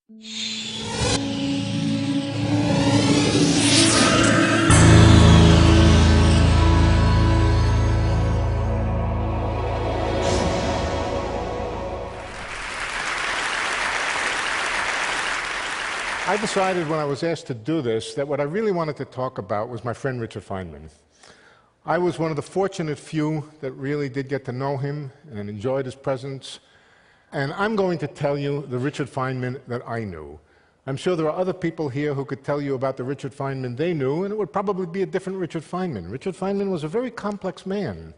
I decided when I was asked to do this that what I really wanted to talk about was my friend Richard Feynman. I was one of the fortunate few that really did get to know him and enjoyed his presence. And I'm going to tell you the Richard Feynman that I knew. I'm sure there are other people here who could tell you about the Richard Feynman they knew, and it would probably be a different Richard Feynman. Richard Feynman was a very complex man.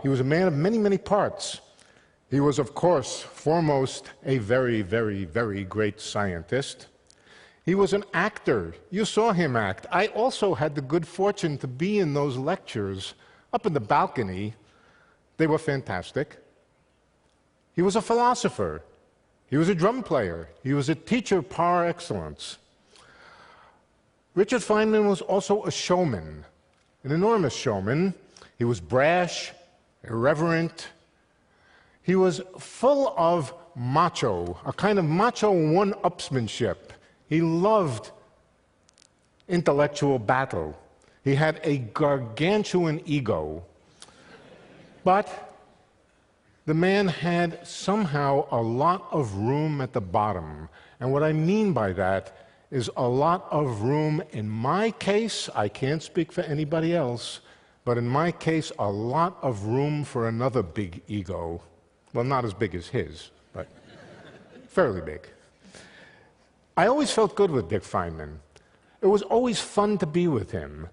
He was a man of many, many parts. He was, of course, foremost a very, very, very great scientist. He was an actor. You saw him act. I also had the good fortune to be in those lectures up in the balcony. They were fantastic. He was a philosopher. He was a drum player. He was a teacher par excellence. Richard Feynman was also a showman, an enormous showman. He was brash, irreverent. He was full of macho, a kind of macho one-upsmanship. He loved intellectual battle. He had a gargantuan ego. But the man had somehow a lot of room at the bottom. And what I mean by that is a lot of room, in my case, I can't speak for anybody else, but in my case, a lot of room for another big ego. Well, not as big as his, but fairly big. I always felt good with Dick Feynman. It was always fun to be with him.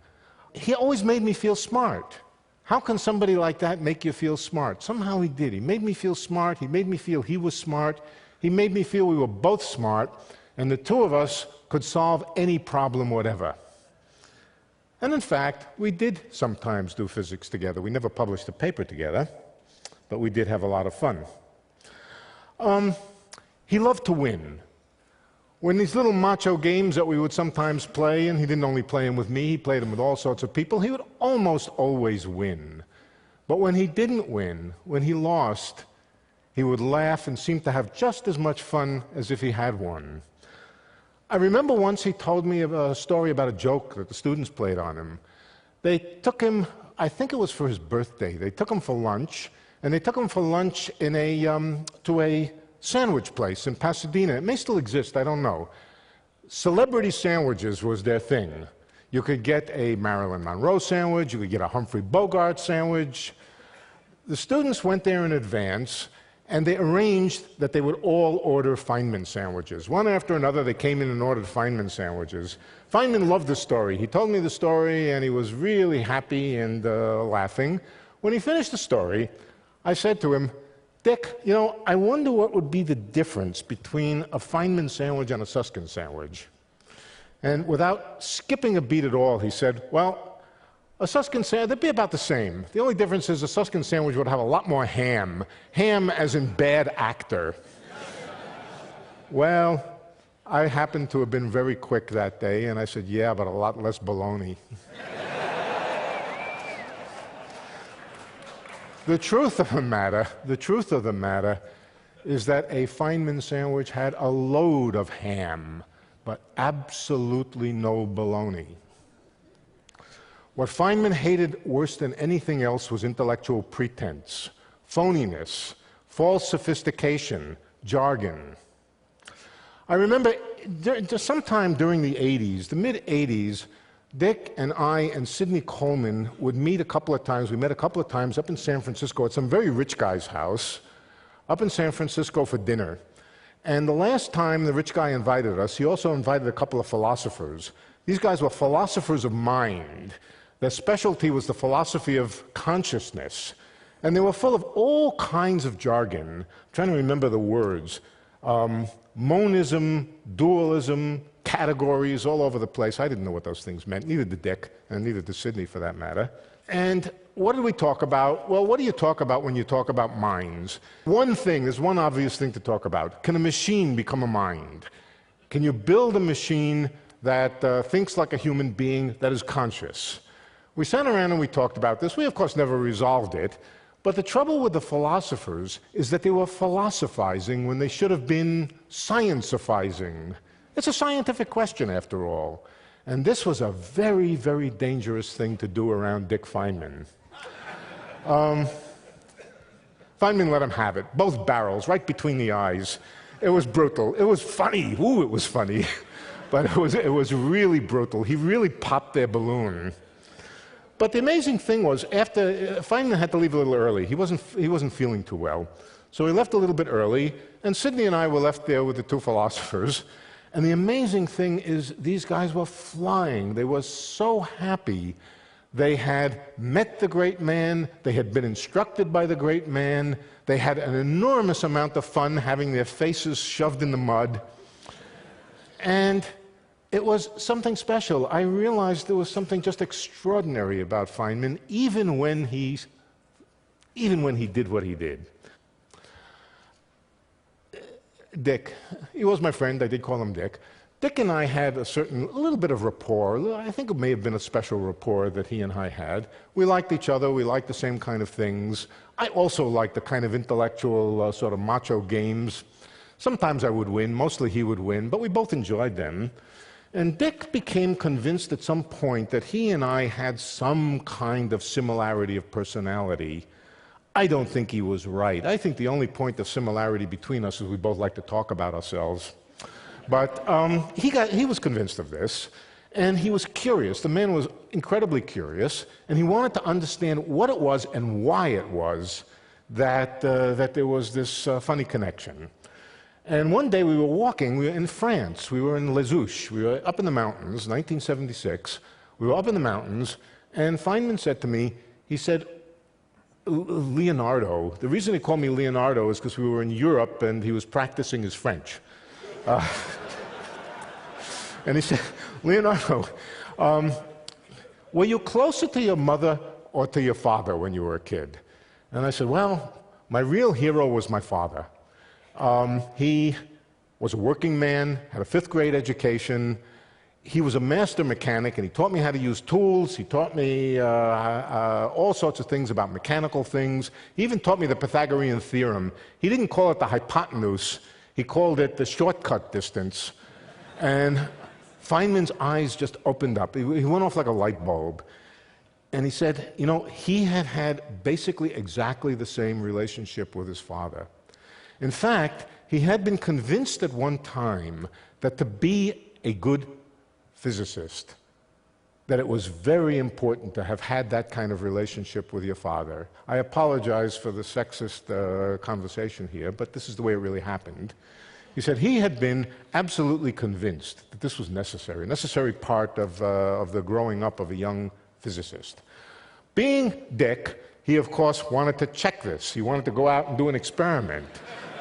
He always made me feel smart. How can somebody like that make you feel smart? Somehow he did. He made me feel smart. He made me feel he was smart. He made me feel we were both smart, and the two of us could solve any problem whatever. And in fact, we did sometimes do physics together. We never published a paper together, but we did have a lot of fun. He loved to win. When these little macho games that we would sometimes play, and he didn't only play them with me, he played them with all sorts of people, he would almost always win. But when he didn't win, when he lost, he would laugh and seem to have just as much fun as if he had won. I remember once he told me a story about a joke that the students played on him. They took him, I think it was for his birthday, they took him for lunch, and they took him for lunch in to a sandwich place in Pasadena. It may still exist, I don't know. Celebrity sandwiches was their thing. You could get a Marilyn Monroe sandwich, you could get a Humphrey Bogart sandwich. The students went there in advance, and they arranged that they would all order Feynman sandwiches. One after another, they came in and ordered Feynman sandwiches. Feynman loved the story. He told me the story, and he was really happy and laughing. When he finished the story, I said to him, Dick, you know, I wonder what would be the difference between a Feynman sandwich and a Susskind sandwich. And without skipping a beat at all, he said, well, a Susskind sandwich, they'd be about the same. The only difference is a Susskind sandwich would have a lot more ham. Ham as in bad actor. Well, I happened to have been very quick that day, and I said, yeah, but a lot less bologna. The truth of the matter is that a Feynman sandwich had a load of ham, but absolutely no bologna. What Feynman hated worse than anything else was intellectual pretense, phoniness, false sophistication, jargon. I remember sometime during the 80s, the mid-80s, Dick and I and Sidney Coleman would meet a couple of times. We met a couple of times up in San Francisco at some very rich guy's house, up in San Francisco for dinner. And the last time the rich guy invited us, he also invited a couple of philosophers. These guys were philosophers of mind. Their specialty was the philosophy of consciousness. And they were full of all kinds of jargon. I'm trying to remember the words. Monism, dualism, categories all over the place. I didn't know what those things meant, neither did Dick, and neither did Sidney for that matter. And what did we talk about? Well, what do you talk about when you talk about minds? There's one obvious thing to talk about. Can a machine become a mind? Can you build a machine that thinks like a human being that is conscious? We sat around and we talked about this. We, of course, never resolved it, But the trouble with the philosophers is that they were philosophizing when they should have been scientificating. It's a scientific question, after all. And this was a very, very dangerous thing to do around Dick Feynman. Feynman let him have it, both barrels, right between the eyes. It was brutal. It was funny. Ooh, it was funny. But it was really brutal. He really popped their balloon. But the amazing thing was, after Feynman had to leave a little early. He wasn't feeling too well. So he left a little bit early, and Sidney and I were left there with the two philosophers. And the amazing thing is, these guys were flying. They were so happy. They had met the great man. They had been instructed by the great man. They had an enormous amount of fun having their faces shoved in the mud. And it was something special. I realized there was something just extraordinary about Feynman, even when he did what he did. Dick, he was my friend. I did call him Dick. Dick and I had a little bit of rapport. I think it may have been a special rapport that he and I had. We liked each other. We liked the same kind of things. I also liked the kind of intellectual, sort of macho games. Sometimes I would win. Mostly he would win. But we both enjoyed them. And Dick became convinced at some point that he and I had some kind of similarity of personality. I don't think he was right. I think the only point of similarity between us is we both like to talk about ourselves. But he was convinced of this, and he was curious. The man was incredibly curious, and he wanted to understand what it was and why it was that there was this funny connection. And one day we were walking, we were in France, we were in Les Ouches, we were up in the mountains, 1976, we were up in the mountains, and Feynman said to me, he said, Leonardo, the reason he called me Leonardo is because we were in Europe and he was practicing his French. And he said, Leonardo, were you closer to your mother or to your father when you were a kid? And I said, well, my real hero was my father. He was a working man, had a 5th grade education. He was a master mechanic, and he taught me how to use tools. He taught me all sorts of things about mechanical things. He even taught me the Pythagorean theorem. He didn't call it the hypotenuse. He called it the shortcut distance. And Feynman's eyes just opened up. He went off like a light bulb. And he said, you know, he had had basically exactly the same relationship with his father. In fact, he had been convinced at one time that to be a good physicist, that it was very important to have had that kind of relationship with your father. I apologize for the sexist conversation here, but this is the way it really happened. He said he had been absolutely convinced that this was necessary, a necessary part of the growing up of a young physicist. Being Dick, he of course wanted to check this. He wanted to go out and do an experiment.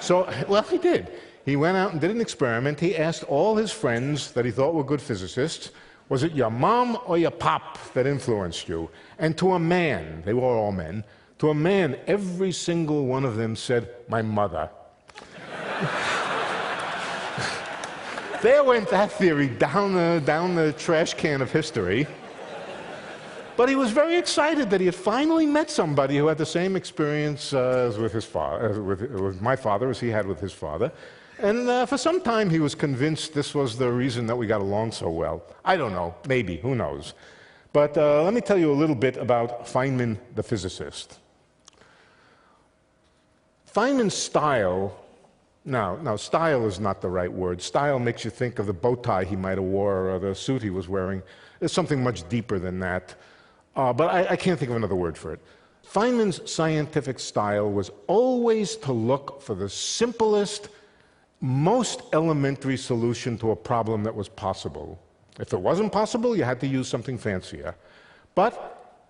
So, well, he did. He went out and did an experiment. He asked all his friends that he thought were good physicists, was it your mom or your pop that influenced you? And to a man, they were all men, to a man, every single one of them said, my mother. There went that theory down the trash can of history. But he was very excited that he had finally met somebody who had the same experience as with his father, with my father, as he had with his father. And for some time, he was convinced this was the reason that we got along so well. I don't know, maybe, who knows. But let me tell you a little bit about Feynman, the physicist. Feynman's style, now style is not the right word. Style makes you think of the bow tie he might have wore or the suit he was wearing. There's something much deeper than that. But I can't think of another word for it. Feynman's scientific style was always to look for the simplest, most elementary solution to a problem that was possible. If it wasn't possible, you had to use something fancier. But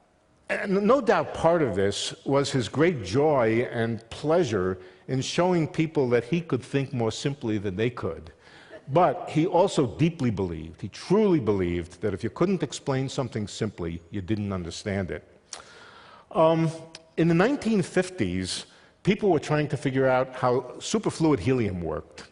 no doubt part of this was his great joy and pleasure in showing people that he could think more simply than they could. But he also deeply believed, he truly believed, that if you couldn't explain something simply, you didn't understand it. In the 1950s, people were trying to figure out how superfluid helium worked.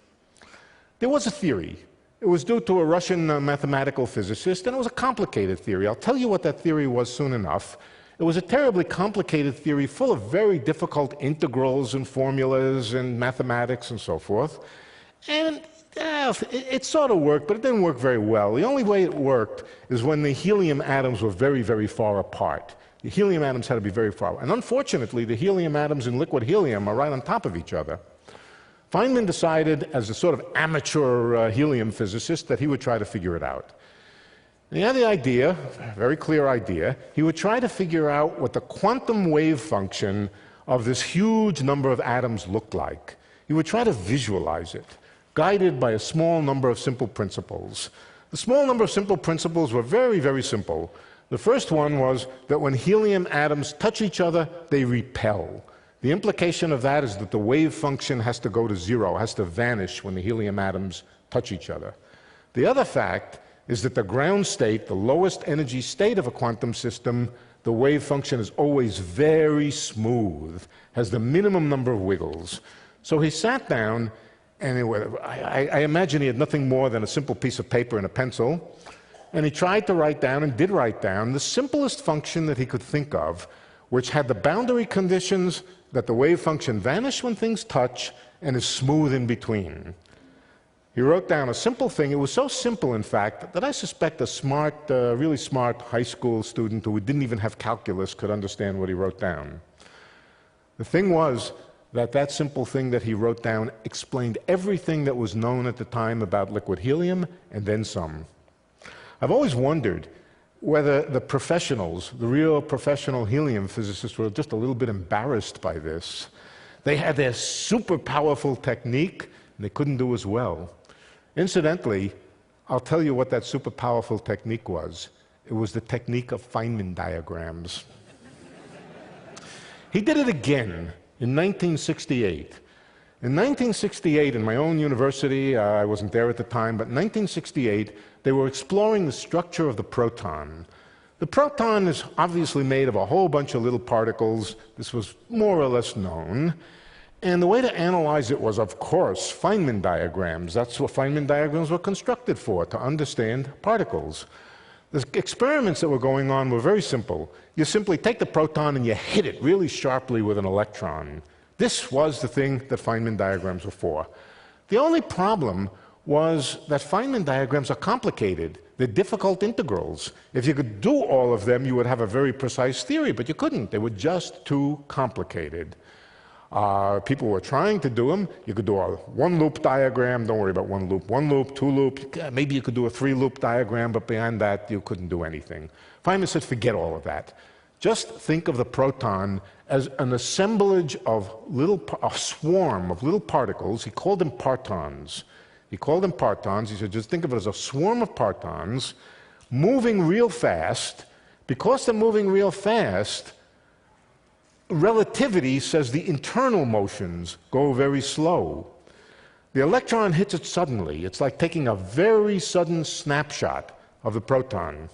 There was a theory. It was due to a Russian mathematical physicist, and it was a complicated theory. I'll tell you what that theory was soon enough. It was a terribly complicated theory full of very difficult integrals and formulas and mathematics and so forth. And it sort of worked, but it didn't work very well. The only way it worked is when the helium atoms were very, very far apart. The helium atoms had to be very far. And unfortunately, the helium atoms in liquid helium are right on top of each other. Feynman decided, as a sort of amateur helium physicist, that he would try to figure it out. And he had the idea, a very clear idea, he would try to figure out what the quantum wave function of this huge number of atoms looked like. He would try to visualize it, guided by a small number of simple principles. The small number of simple principles were very, very simple. The first one was that when helium atoms touch each other, they repel. The implication of that is that the wave function has to go to zero, has to vanish when the helium atoms touch each other. The other fact is that the ground state, the lowest energy state of a quantum system, the wave function is always very smooth, has the minimum number of wiggles. So he sat down, and I imagine he had nothing more than a simple piece of paper and a pencil, and he tried to write down, and did write down, the simplest function that he could think of, which had the boundary conditions that the wave function vanishes when things touch and is smooth in between. He wrote down a simple thing. It was so simple, in fact, that I suspect a smart, really smart high school student who didn't even have calculus could understand what he wrote down. The thing was that that simple thing that he wrote down explained everything that was known at the time about liquid helium, and then some. I've always wondered whether the professionals, the real professional helium physicists, were just a little bit embarrassed by this. They had their super powerful technique, and they couldn't do as well. Incidentally, I'll tell you what that super powerful technique was. It was the technique of Feynman diagrams. He did it again in 1968. In 1968, in my own university, I wasn't there at the time, but in 1968, they were exploring the structure of the proton. The proton is obviously made of a whole bunch of little particles. This was more or less known. And the way to analyze it was, of course, Feynman diagrams. That's what Feynman diagrams were constructed for, to understand particles. The experiments that were going on were very simple. You simply take the proton and you hit it really sharply with an electron. This was the thing that Feynman diagrams were for. The only problem was that Feynman diagrams are complicated. They're difficult integrals. If you could do all of them, you would have a very precise theory, but you couldn't. They were just too complicated. People were trying to do them. You could do a one-loop diagram. Don't worry about one loop, two-loop. Maybe you could do a three-loop diagram, but beyond that, you couldn't do anything. Feynman said, forget all of that. Just think of the proton as an assemblage of a swarm of little particles. He called them partons. He called them partons. He said, just think of it as a swarm of partons moving real fast. Because they're moving real fast, relativity says the internal motions go very slow. The electron hits it suddenly. It's like taking a very sudden snapshot of the proton.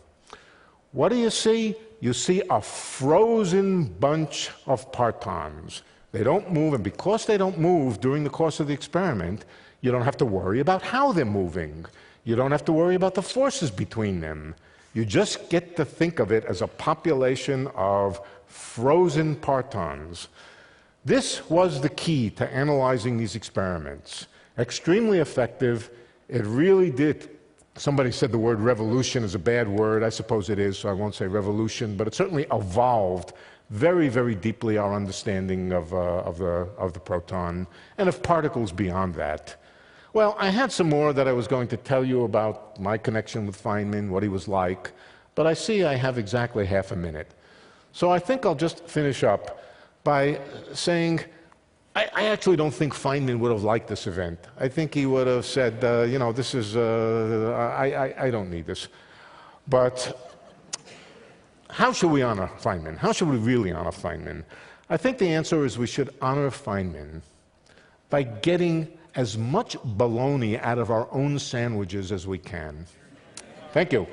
What do you see? You see a frozen bunch of partons. They don't move, and because they don't move during the course of the experiment, you don't have to worry about how they're moving. You don't have to worry about the forces between them. You just get to think of it as a population of frozen partons. This was the key to analyzing these experiments. Extremely effective. It really did. Somebody said the word revolution is a bad word. I suppose it is, so I won't say revolution, but it certainly evolved very, very deeply our understanding of the proton and of particles beyond that. Well, I had some more that I was going to tell you about my connection with Feynman, what he was like, but I see I have exactly half a minute. So I think I'll just finish up by saying I actually don't think Feynman would have liked this event. I think he would have said, you know, this is, I don't need this. But how should we honor Feynman? How should we really honor Feynman? I think the answer is we should honor Feynman by getting as much bologna out of our own sandwiches as we can. Thank you.